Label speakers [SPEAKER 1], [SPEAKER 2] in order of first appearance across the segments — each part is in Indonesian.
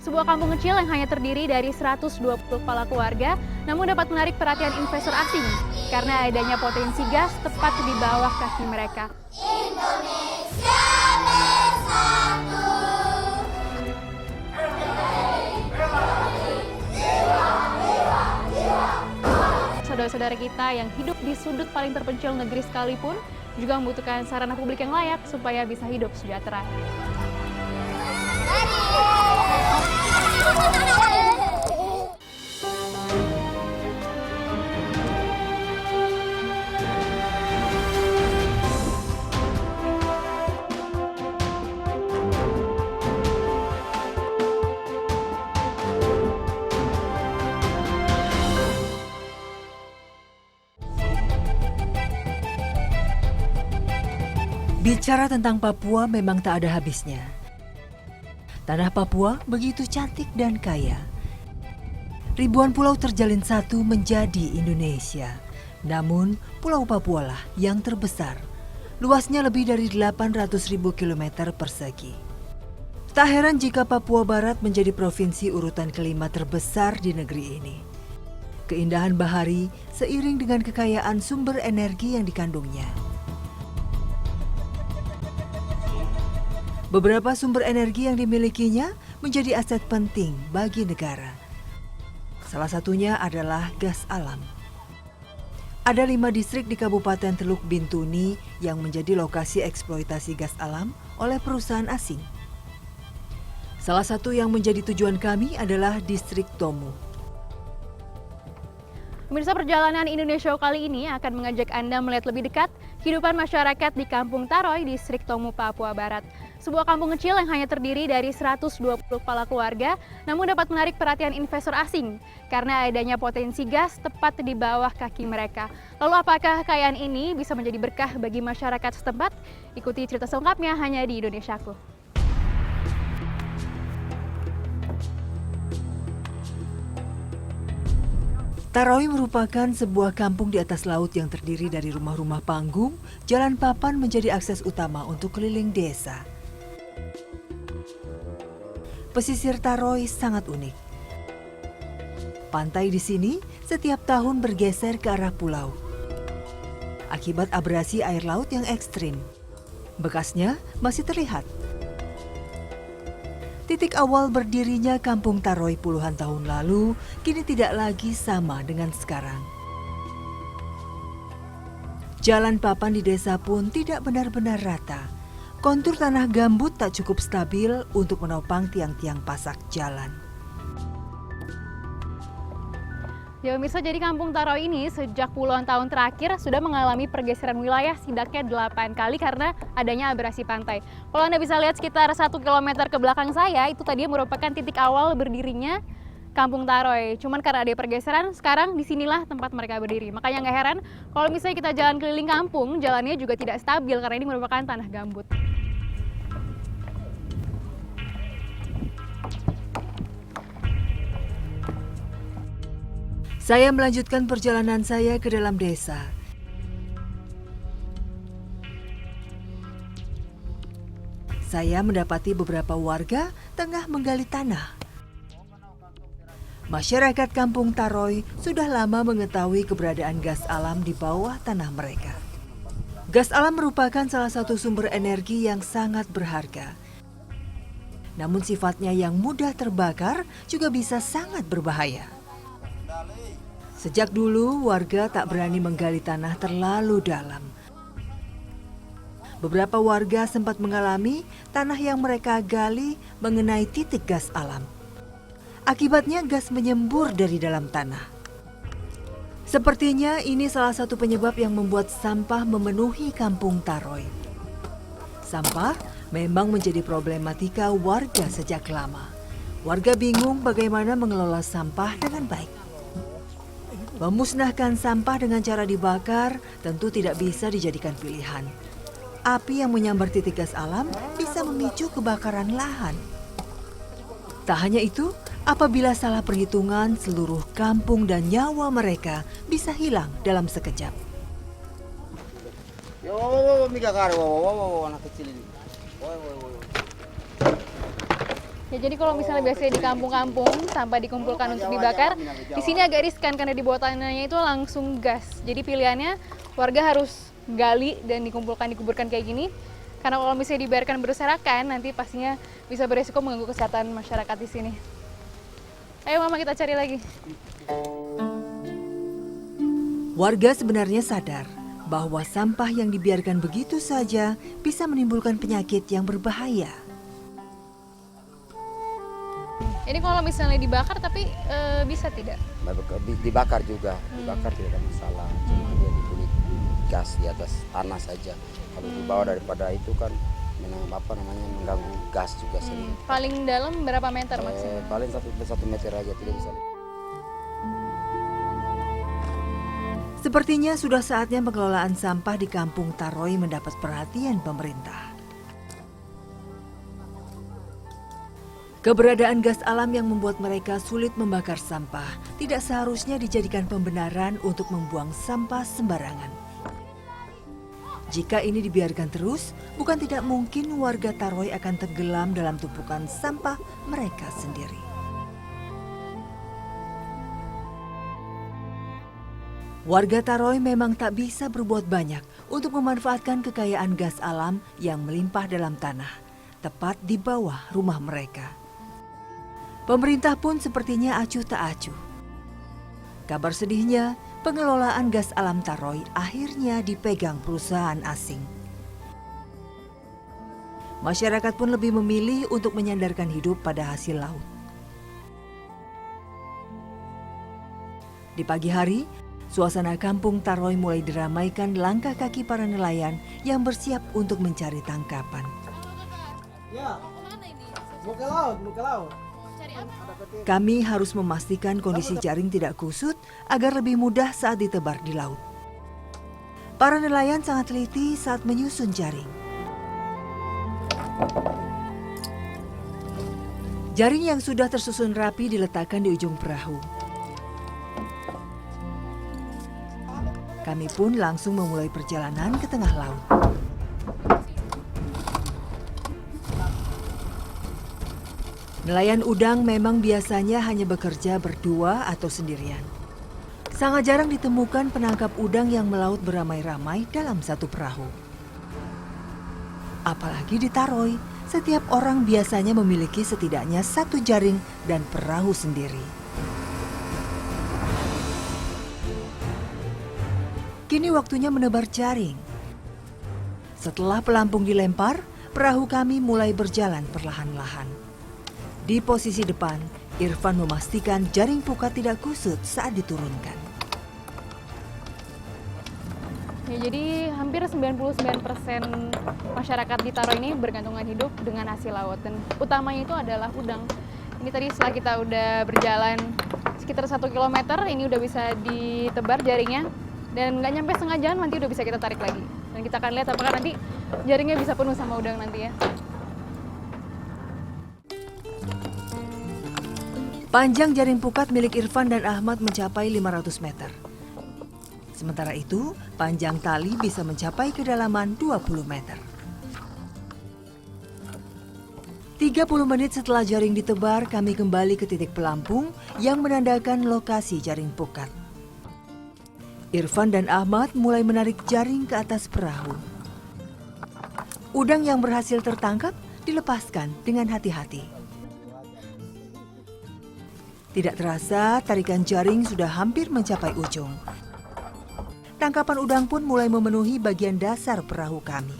[SPEAKER 1] sebuah kampung kecil yang hanya terdiri dari 120 kepala keluarga, namun dapat menarik perhatian investor asing karena adanya potensi gas tepat di bawah kaki mereka.
[SPEAKER 2] Indonesia bersatu.
[SPEAKER 1] Saudara-saudara kita yang hidup di sudut paling terpencil negeri sekalipun juga membutuhkan sarana publik yang layak supaya bisa hidup sejahtera.
[SPEAKER 3] Bicara tentang Papua memang tak ada habisnya. Tanah Papua begitu cantik dan kaya. Ribuan pulau terjalin satu menjadi Indonesia. Namun, Pulau Papua lah yang terbesar. Luasnya lebih dari 800.000 km persegi. Tak heran jika Papua Barat menjadi provinsi urutan kelima terbesar di negeri ini. Keindahan bahari seiring dengan kekayaan sumber energi yang dikandungnya. Beberapa sumber energi yang dimilikinya menjadi aset penting bagi negara. Salah satunya adalah gas alam. Ada 5 distrik di Kabupaten Teluk Bintuni yang menjadi lokasi eksploitasi gas alam oleh perusahaan asing. Salah satu yang menjadi tujuan kami adalah distrik Tomu.
[SPEAKER 1] Pemirsa, perjalanan Indonesia kali ini akan mengajak Anda melihat lebih dekat kehidupan masyarakat di Kampung Taroy, distrik Tomu, Papua Barat. Sebuah kampung kecil yang hanya terdiri dari 120 kepala keluarga, namun dapat menarik perhatian investor asing karena adanya potensi gas tepat di bawah kaki mereka. Lalu apakah kekayaan ini bisa menjadi berkah bagi masyarakat setempat? Ikuti cerita selengkapnya hanya di Indonesiaku.
[SPEAKER 3] Taroy merupakan sebuah kampung di atas laut yang terdiri dari rumah-rumah panggung. Jalan papan menjadi akses utama untuk keliling desa. Pesisir Taroy sangat unik. Pantai di sini setiap tahun bergeser ke arah pulau. Akibat abrasi air laut yang ekstrim. Bekasnya masih terlihat. Titik awal berdirinya Kampung Taroy puluhan tahun lalu kini tidak lagi sama dengan sekarang. Jalan papan di desa pun tidak benar-benar rata. Kontur tanah gambut tak cukup stabil untuk menopang tiang-tiang pasak jalan.
[SPEAKER 1] Ya pemirsa, jadi Kampung Taroy ini sejak puluhan tahun terakhir sudah mengalami pergeseran wilayah setidaknya 8 kali karena adanya abrasi pantai. Kalau Anda bisa lihat sekitar 1 km ke belakang saya, itu tadi merupakan titik awal berdirinya Kampung Taroy. Cuman karena ada pergeseran, sekarang disinilah tempat mereka berdiri. Makanya nggak heran kalau misalnya kita jalan keliling kampung, jalannya juga tidak stabil karena ini merupakan tanah gambut.
[SPEAKER 3] Saya melanjutkan perjalanan saya ke dalam desa. Saya mendapati beberapa warga tengah menggali tanah. Masyarakat Kampung Taroy sudah lama mengetahui keberadaan gas alam di bawah tanah mereka. Gas alam merupakan salah satu sumber energi yang sangat berharga. Namun sifatnya yang mudah terbakar juga bisa sangat berbahaya. Sejak dulu warga tak berani menggali tanah terlalu dalam. Beberapa warga sempat mengalami tanah yang mereka gali mengenai titik gas alam. Akibatnya gas menyembur dari dalam tanah. Sepertinya ini salah satu penyebab yang membuat sampah memenuhi Kampung Taroy. Sampah memang menjadi problematika warga sejak lama. Warga bingung bagaimana mengelola sampah dengan baik. Memusnahkan sampah dengan cara dibakar tentu tidak bisa dijadikan pilihan. Api yang menyambar titik gas alam bisa memicu kebakaran lahan. Tak hanya itu, apabila salah perhitungan, seluruh kampung dan nyawa mereka bisa hilang dalam sekejap.
[SPEAKER 1] Ya, Ya, jadi kalau misalnya biasanya di kampung-kampung sampah dikumpulkan untuk dibakar, di sini agak riskan karena di bawah tanahnya itu langsung gas. Jadi pilihannya warga harus gali dan dikuburkan kayak gini. Karena kalau misalnya dibiarkan berserakan, nanti pastinya bisa beresiko mengganggu kesehatan masyarakat di sini. Ayo Mama, kita cari lagi.
[SPEAKER 3] Warga sebenarnya sadar bahwa sampah yang dibiarkan begitu saja bisa menimbulkan penyakit yang berbahaya.
[SPEAKER 1] Ini kalau misalnya dibakar tapi bisa tidak?
[SPEAKER 4] Dibakar juga, dibakar tidak ada masalah. Cuma dia diberi gas di atas tanah saja. Kalau dibawa daripada itu kan mengganggu gas juga sendiri.
[SPEAKER 1] Paling dalam berapa meter maksimal?
[SPEAKER 4] Paling 1 meter aja, tidak bisa.
[SPEAKER 3] Sepertinya sudah saatnya pengelolaan sampah di Kampung Taroy mendapat perhatian pemerintah. Keberadaan gas alam yang membuat mereka sulit membakar sampah tidak seharusnya dijadikan pembenaran untuk membuang sampah sembarangan. Jika ini dibiarkan terus, bukan tidak mungkin warga Taroy akan tenggelam dalam tumpukan sampah mereka sendiri. Warga Taroy memang tak bisa berbuat banyak untuk memanfaatkan kekayaan gas alam yang melimpah dalam tanah, tepat di bawah rumah mereka. Pemerintah pun sepertinya acuh tak acuh. Kabar sedihnya, pengelolaan gas alam Taroy akhirnya dipegang perusahaan asing. Masyarakat pun lebih memilih untuk menyandarkan hidup pada hasil laut. Di pagi hari, suasana Kampung Taroy mulai diramaikan langkah kaki para nelayan yang bersiap untuk mencari tangkapan.
[SPEAKER 5] Ya, mau ke laut, mau ke laut.
[SPEAKER 3] Kami harus memastikan kondisi jaring tidak kusut agar lebih mudah saat ditebar di laut. Para nelayan sangat teliti saat menyusun jaring. Jaring yang sudah tersusun rapi diletakkan di ujung perahu. Kami pun langsung memulai perjalanan ke tengah laut. Nelayan udang memang biasanya hanya bekerja berdua atau sendirian. Sangat jarang ditemukan penangkap udang yang melaut beramai-ramai dalam satu perahu. Apalagi di Taroy, setiap orang biasanya memiliki setidaknya satu jaring dan perahu sendiri. Kini waktunya menebar jaring. Setelah pelampung dilempar, perahu kami mulai berjalan perlahan-lahan. Di posisi depan, Irfan memastikan jaring pukat tidak kusut saat diturunkan.
[SPEAKER 1] Ya, jadi hampir 99% masyarakat di Taroy ini bergantungan hidup dengan hasil laut, dan utamanya itu adalah udang. Ini tadi setelah kita udah berjalan sekitar 1 km, ini udah bisa ditebar jaringnya, dan nggak nyampe setengah jalan nanti udah bisa kita tarik lagi. Dan kita akan lihat apakah nanti jaringnya bisa penuh sama udang nanti ya.
[SPEAKER 3] Panjang jaring pukat milik Irfan dan Ahmad mencapai 500 meter. Sementara itu, panjang tali bisa mencapai kedalaman 20 meter. 30 menit setelah jaring ditebar, kami kembali ke titik pelampung yang menandakan lokasi jaring pukat. Irfan dan Ahmad mulai menarik jaring ke atas perahu. Udang yang berhasil tertangkap dilepaskan dengan hati-hati. Tidak terasa, tarikan jaring sudah hampir mencapai ujung. Tangkapan udang pun mulai memenuhi bagian dasar perahu kami.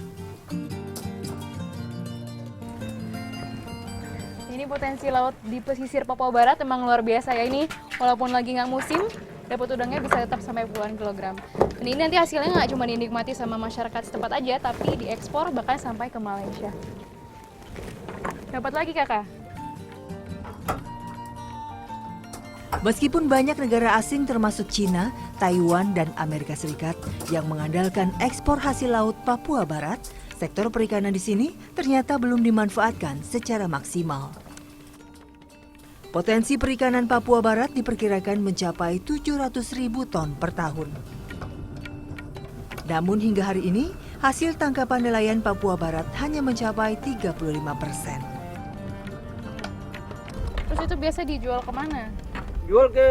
[SPEAKER 1] Ini potensi laut di pesisir Papua Barat memang luar biasa ya. Ini walaupun lagi nggak musim, dapat udangnya bisa tetap sampai puluhan kilogram. Dan ini nanti hasilnya nggak cuma dinikmati sama masyarakat setempat aja, tapi diekspor bahkan sampai ke Malaysia. Dapat lagi kakak?
[SPEAKER 3] Meskipun banyak negara asing termasuk Cina, Taiwan, dan Amerika Serikat yang mengandalkan ekspor hasil laut Papua Barat, sektor perikanan di sini ternyata belum dimanfaatkan secara maksimal. Potensi perikanan Papua Barat diperkirakan mencapai 700.000 ton per tahun. Namun hingga hari ini, hasil tangkapan nelayan Papua Barat hanya mencapai 35%.
[SPEAKER 1] itu biasa dijual kemana?
[SPEAKER 5] Jual ke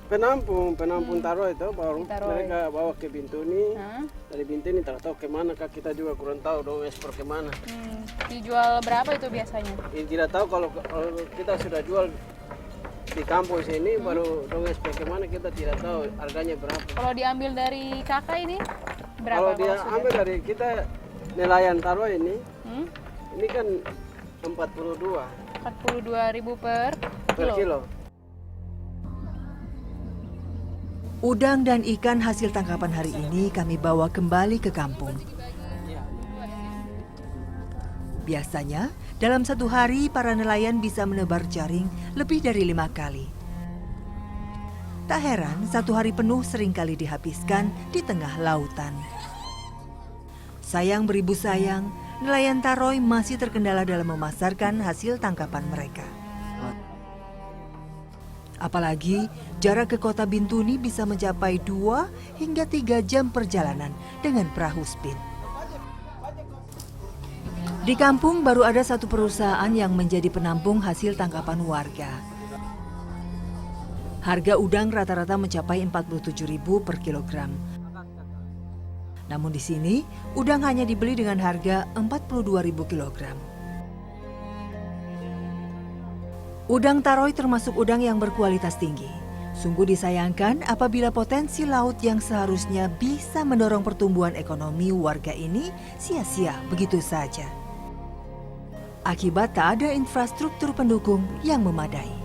[SPEAKER 5] penampung Taro itu, baru
[SPEAKER 1] Taroy.
[SPEAKER 5] mereka bawa ke Bintuni.
[SPEAKER 1] Hah?
[SPEAKER 5] Dari Bintuni tak tahu kemana, kak kita juga kurang tahu dong ekspor kemana.
[SPEAKER 1] Dijual berapa itu biasanya?
[SPEAKER 5] Tidak tahu kalau kita sudah jual di kampung sini, baru dong ekspor kemana kita tidak tahu harganya berapa.
[SPEAKER 1] Kalau diambil dari kakak ini berapa?
[SPEAKER 5] Kalau dia
[SPEAKER 1] sudah?
[SPEAKER 5] ambil dari kita nelayan Taro ini kan 42
[SPEAKER 1] 42.000 per
[SPEAKER 5] kilo.
[SPEAKER 3] Udang dan ikan hasil tangkapan hari ini kami bawa kembali ke kampung. Biasanya, dalam satu hari para nelayan bisa menebar jaring lebih dari 5 kali. Tak heran, satu hari penuh seringkali dihabiskan di tengah lautan. Sayang beribu sayang, nelayan Taroy masih terkendala dalam memasarkan hasil tangkapan mereka. Apalagi jarak ke kota Bintuni bisa mencapai 2 hingga 3 jam perjalanan dengan perahu spin. Di kampung baru ada satu perusahaan yang menjadi penampung hasil tangkapan warga. Harga udang rata-rata mencapai 47.000 per kilogram. Namun di sini, udang hanya dibeli dengan harga 42.000 kilogram. Udang Taroy termasuk udang yang berkualitas tinggi. Sungguh disayangkan apabila potensi laut yang seharusnya bisa mendorong pertumbuhan ekonomi warga ini sia-sia begitu saja. Akibat tak ada infrastruktur pendukung yang memadai.